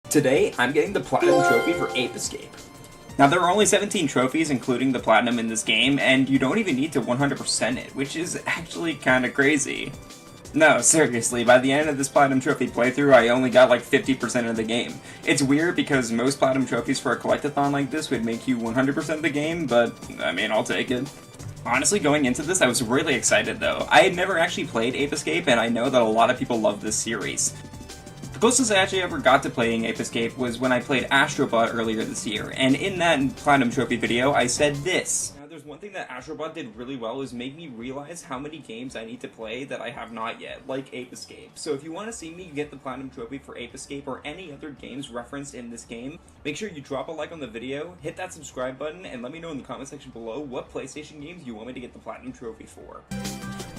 Today, I'm getting the Platinum Trophy for Ape Escape. Now, there are only 17 trophies, including the Platinum in this game, and you don't even need to 100% it, which is actually kinda crazy. No, seriously, by the end of this Platinum Trophy playthrough, I only got like 50% of the game. It's weird because most Platinum Trophies for a collectathon like this would make you 100% the game, but, I mean, I'll take it. Honestly, going into this, I was really excited though. I had never actually played Ape Escape, and I know that a lot of people love this series. The closest I actually ever got to playing Ape Escape was when I played Astrobot earlier this year, and in that Platinum Trophy video, I said this. Now, there's one thing that Astrobot did really well is make me realize how many games I need to play that I have not yet, like Ape Escape. So if you want to see me get the Platinum Trophy for Ape Escape or any other games referenced in this game, make sure you drop a like on the video, hit that subscribe button, and let me know in the comment section below what PlayStation games you want me to get the Platinum Trophy for.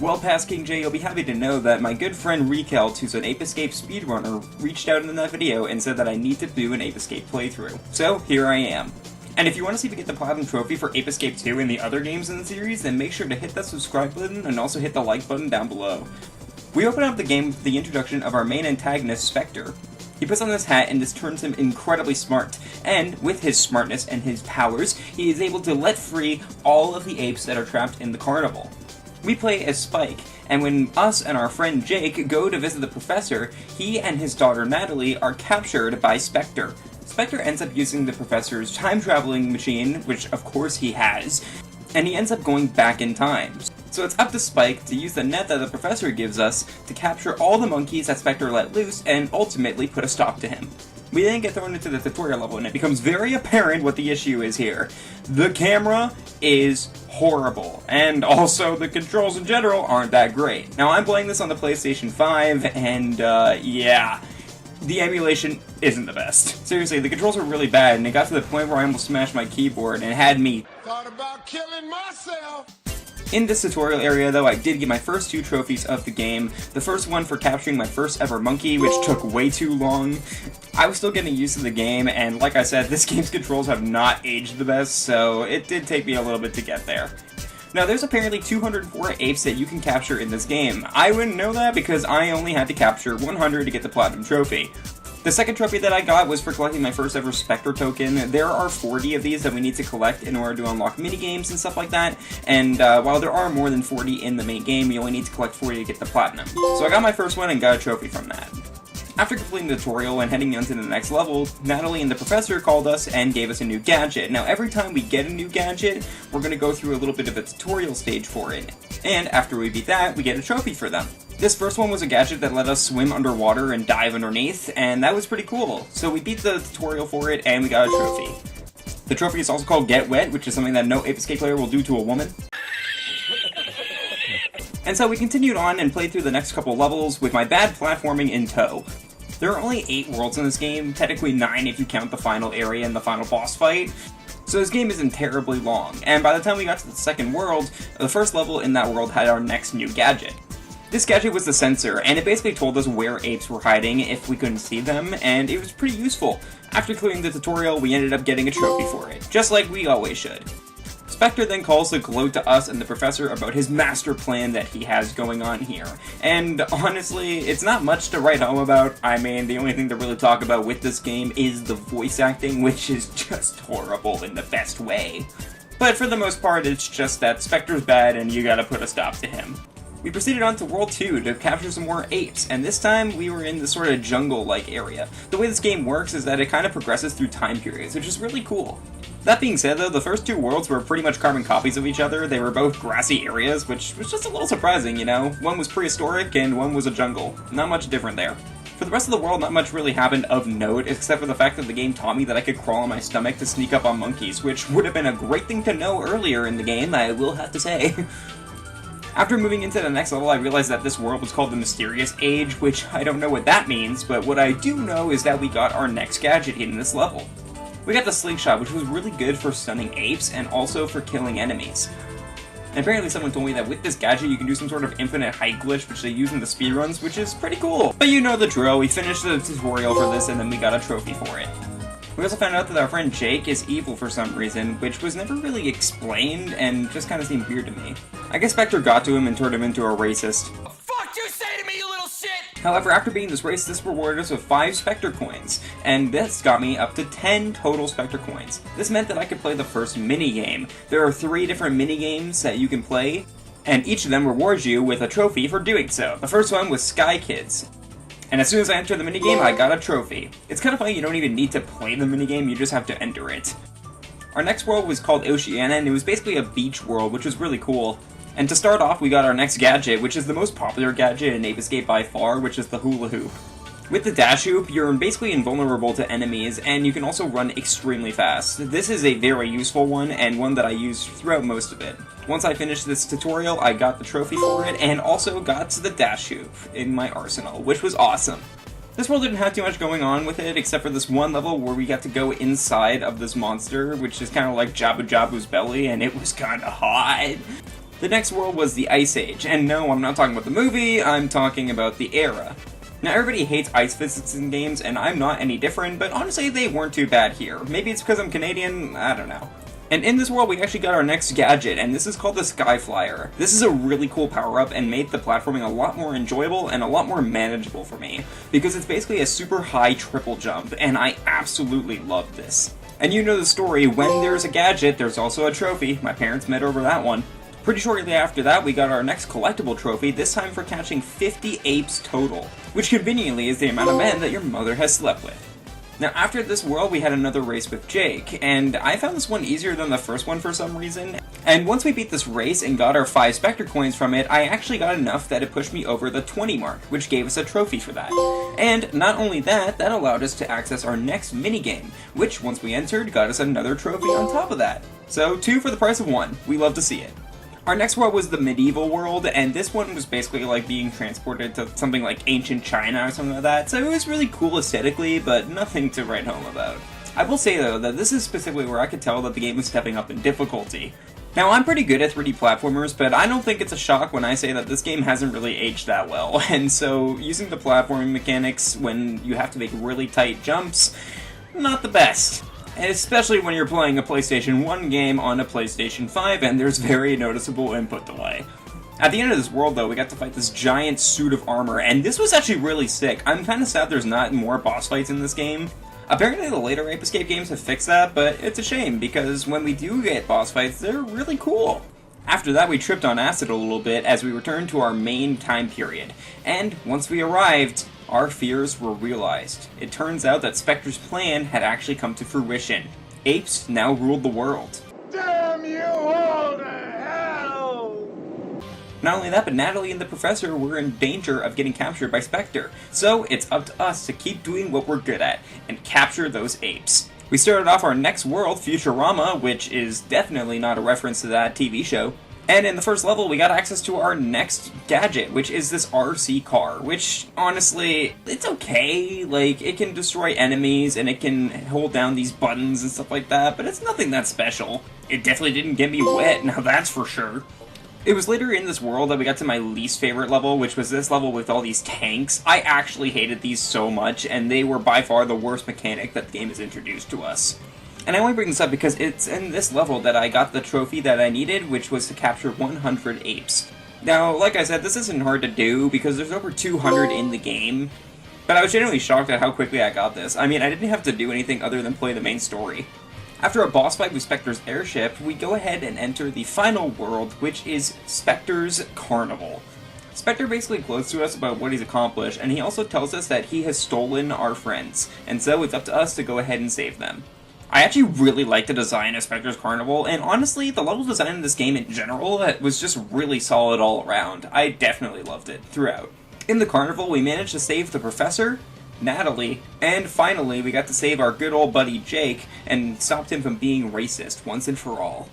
Well, past King J, you'll be happy to know that my good friend Rekelt, who's an Ape Escape speedrunner, reached out in that video and said that I need to do an Ape Escape playthrough. So, here I am. And if you want to see me get the Platinum Trophy for Ape Escape 2 and the other games in the series, then make sure to hit that subscribe button and also hit the like button down below. We open up the game with the introduction of our main antagonist, Spectre. He puts on this hat and this turns him incredibly smart, and with his smartness and his powers, he is able to let free all of the apes that are trapped in the carnival. We play as Spike, and when us and our friend Jake go to visit the professor, he and his daughter Natalie are captured by Spectre. Spectre ends up using the professor's time-traveling machine, which of course he has, and he ends up going back in time. So it's up to Spike to use the net that the professor gives us to capture all the monkeys that Spectre let loose and ultimately put a stop to him. We then get thrown into the tutorial level, and it becomes very apparent what the issue is here. The camera is horrible, and also the controls in general aren't that great. Now, I'm playing this on the PlayStation 5, and, yeah, the emulation isn't the best. Seriously, the controls were really bad, and it got to the point where I almost smashed my keyboard and had me thought about killing myself. In this tutorial area, though, I did get my first 2 trophies of the game. The first one for capturing my first ever monkey, which took way too long. I was still getting used to the game, and like I said, this game's controls have not aged the best, so it did take me a little bit to get there. Now, there's apparently 204 apes that you can capture in this game. I wouldn't know that because I only had to capture 100 to get the Platinum Trophy. The second trophy that I got was for collecting my first ever Spectre token. There are 40 of these that we need to collect in order to unlock minigames and stuff like that, and while there are more than 40 in the main game, you only need to collect 40 to get the Platinum. So I got my first one and got a trophy from that. After completing the tutorial and heading on to the next level, Natalie and the professor called us and gave us a new gadget. Now, every time we get a new gadget, we're going to go through a little bit of a tutorial stage for it. And after we beat that, we get a trophy for them. This first one was a gadget that let us swim underwater and dive underneath, and that was pretty cool. So we beat the tutorial for it, and we got a trophy. The trophy is also called Get Wet, which is something that no Ape Escape player will do to a woman. And so we continued on and played through the next couple levels with my bad platforming in tow. There are only 8 worlds in this game, technically 9 if you count the final area and the final boss fight. So this game isn't terribly long, and by the time we got to the second world, the first level in that world had our next new gadget. This gadget was the sensor, and it basically told us where apes were hiding if we couldn't see them, and it was pretty useful. After clearing the tutorial, we ended up getting a trophy for it, just like we always should. Spectre then calls the gloat to us and the professor about his master plan that he has going on here. And honestly, it's not much to write home about. I mean, the only thing to really talk about with this game is the voice acting, which is just horrible in the best way. But for the most part, it's just that Spectre's bad and you gotta put a stop to him. We proceeded on to World 2 to capture some more apes, and this time we were in this sort of jungle-like area. The way this game works is that it kind of progresses through time periods, which is really cool. That being said, though, the first 2 worlds were pretty much carbon copies of each other. They were both grassy areas, which was just a little surprising, you know? One was prehistoric and one was a jungle. Not much different there. For the rest of the world, not much really happened of note, except for the fact that the game taught me that I could crawl on my stomach to sneak up on monkeys, which would have been a great thing to know earlier in the game, I will have to say. After moving into the next level, I realized that this world was called the Mysterious Age, which I don't know what that means, but what I do know is that we got our next gadget in this level. We got the slingshot, which was really good for stunning apes and also for killing enemies. And apparently someone told me that with this gadget you can do some sort of infinite height glitch, which they use in the speedruns, which is pretty cool. But you know the drill, we finished the tutorial for this and then we got a trophy for it. We also found out that our friend Jake is evil for some reason, which was never really explained and just kind of seemed weird to me. I guess Spectre got to him and turned him into a racist. What the fuck you say to me, you little shit? However, after beating this race, this rewarded us with 5 Spectre coins, and this got me up to 10 total Spectre coins. This meant that I could play the first minigame. There are 3 different minigames that you can play, and each of them rewards you with a trophy for doing so. The first one was Sky Kids, and as soon as I entered the minigame, I got a trophy. It's kind of funny, you don't even need to play the minigame, you just have to enter it. Our next world was called Oceania, and it was basically a beach world, which was really cool. And to start off, we got our next gadget, which is the most popular gadget in Ape Escape by far, which is the hula hoop. With the dash hoop, you're basically invulnerable to enemies, and you can also run extremely fast. This is a very useful one, and one that I used throughout most of it. Once I finished this tutorial, I got the trophy for it, and also got the dash hoop in my arsenal, which was awesome. This world didn't have too much going on with it, except for this one level where we got to go inside of this monster, which is kind of like Jabu Jabu's belly, and it was kind of hot. The next world was the Ice Age, and no, I'm not talking about the movie, I'm talking about the era. Now, everybody hates ice physics in games, and I'm not any different, but honestly, they weren't too bad here. Maybe it's because I'm Canadian, I don't know. And in this world, we actually got our next gadget, and this is called the Sky Flyer. This is a really cool power-up and made the platforming a lot more enjoyable and a lot more manageable for me, because it's basically a super high triple jump, and I absolutely love this. And you know the story, when there's a gadget, there's also a trophy. My parents met over that one. Pretty shortly after that, we got our next collectible trophy, this time for catching 50 apes total, which conveniently is the amount of men that your mother has slept with. Now, after this world, we had another race with Jake, and I found this one easier than the first one for some reason. And once we beat this race and got our 5 Spectre coins from it, I actually got enough that it pushed me over the 20 mark, which gave us a trophy for that. And not only that, that allowed us to access our next minigame, which, once we entered, got us another trophy on top of that. So, 2 for the price of 1. We love to see it. Our next world was the medieval world, and this one was basically like being transported to something like ancient China or something like that, so it was really cool aesthetically, but nothing to write home about. I will say though, that this is specifically where I could tell that the game was stepping up in difficulty. Now, I'm pretty good at 3D platformers, but I don't think it's a shock when I say that this game hasn't really aged that well, and so using the platforming mechanics when you have to make really tight jumps, not the best. Especially when you're playing a PlayStation 1 game on a PlayStation 5 and there's very noticeable input delay. At the end of this world though, we got to fight this giant suit of armor, and this was actually really sick. I'm kinda sad there's not more boss fights in this game. Apparently the later Ape Escape games have fixed that, but it's a shame, because when we do get boss fights, they're really cool. After that, we tripped on acid a little bit as we returned to our main time period, and once we arrived, our fears were realized. It turns out that Spectre's plan had actually come to fruition. Apes now ruled the world. Damn you all to hell! Not only that, but Natalie and the professor were in danger of getting captured by Spectre, so it's up to us to keep doing what we're good at, and capture those apes. We started off our next world, Futurama, which is definitely not a reference to that TV show. And in the first level, we got access to our next gadget, which is this RC car, which, honestly, it's okay. Like, it can destroy enemies, and it can hold down these buttons and stuff like that, but it's nothing that special. It definitely didn't get me wet, now that's for sure. It was later in this world that we got to my least favorite level, which was this level with all these tanks. I actually hated these so much, and they were by far the worst mechanic that the game has introduced to us. And I only bring this up because it's in this level that I got the trophy that I needed, which was to capture 100 apes. Now, like I said, this isn't hard to do because there's over 200 in the game, but I was genuinely shocked at how quickly I got this. I mean, I didn't have to do anything other than play the main story. After a boss fight with Spectre's airship, we go ahead and enter the final world, which is Spectre's Carnival. Spectre basically gloats to us about what he's accomplished, and he also tells us that he has stolen our friends, and so it's up to us to go ahead and save them. I actually really like the design of Spectre's Carnival, and honestly, the level design in this game in general was just really solid all around. I definitely loved it throughout. In the carnival, we managed to save the professor, Natalie, and finally, we got to save our good old buddy Jake, and stopped him from being racist once and for all.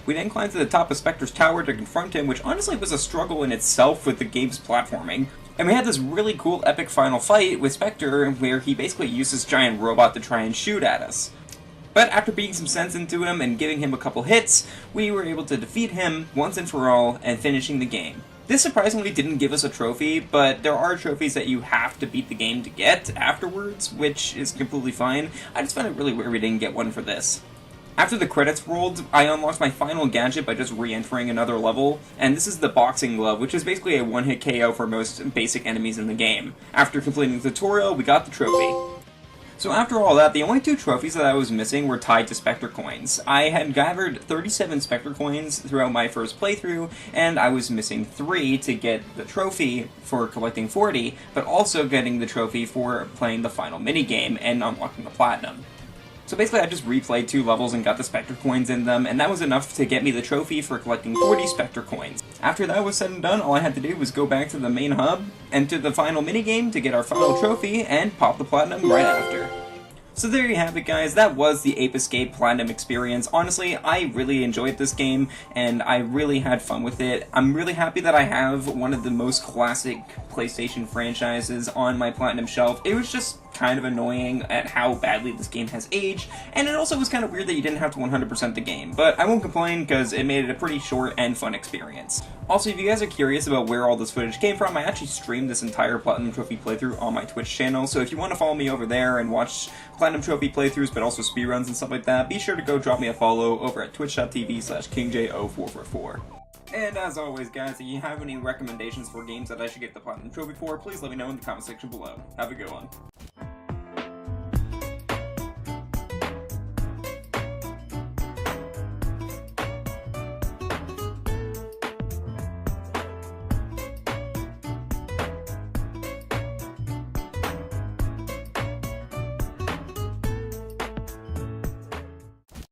We then climbed to the top of Spectre's tower to confront him, which honestly was a struggle in itself with the game's platforming. And we had this really cool epic final fight with Spectre, where he basically used this giant robot to try and shoot at us. But after beating some sense into him and giving him a couple hits, we were able to defeat him once and for all, and finishing the game. This surprisingly didn't give us a trophy, but there are trophies that you have to beat the game to get afterwards, which is completely fine. I just found it really weird we didn't get one for this. After the credits rolled, I unlocked my final gadget by just re-entering another level, and this is the Boxing Glove, which is basically a one-hit KO for most basic enemies in the game. After completing the tutorial, we got the trophy. So after all that, the only 2 trophies that I was missing were tied to Spectre Coins. I had gathered 37 Spectre Coins throughout my first playthrough, and I was missing 3 to get the trophy for collecting 40, but also getting the trophy for playing the final minigame and unlocking the Platinum. So basically I just replayed 2 levels and got the Spectre Coins in them, and that was enough to get me the trophy for collecting 40 Spectre Coins. After that was said and done, all I had to do was go back to the main hub, enter the final minigame to get our final trophy, and pop the Platinum right after. So there you have it, guys. That was the Ape Escape Platinum experience. Honestly, I really enjoyed this game, and I really had fun with it. I'm really happy that I have one of the most classic PlayStation franchises on my Platinum shelf. It was just kind of annoying at how badly this game has aged, and it also was kind of weird that you didn't have to 100% the game, but I won't complain because it made it a pretty short and fun experience. Also, if you guys are curious about where all this footage came from, I actually streamed this entire Platinum Trophy playthrough on my Twitch channel, so if you want to follow me over there and watch Platinum Trophy playthroughs, but also speedruns and stuff like that, be sure to go drop me a follow over at twitch.tv/KingJ0444. And as always, guys, if you have any recommendations for games that I should get the Platinum Trophy for, please let me know in the comment section below. Have a good one.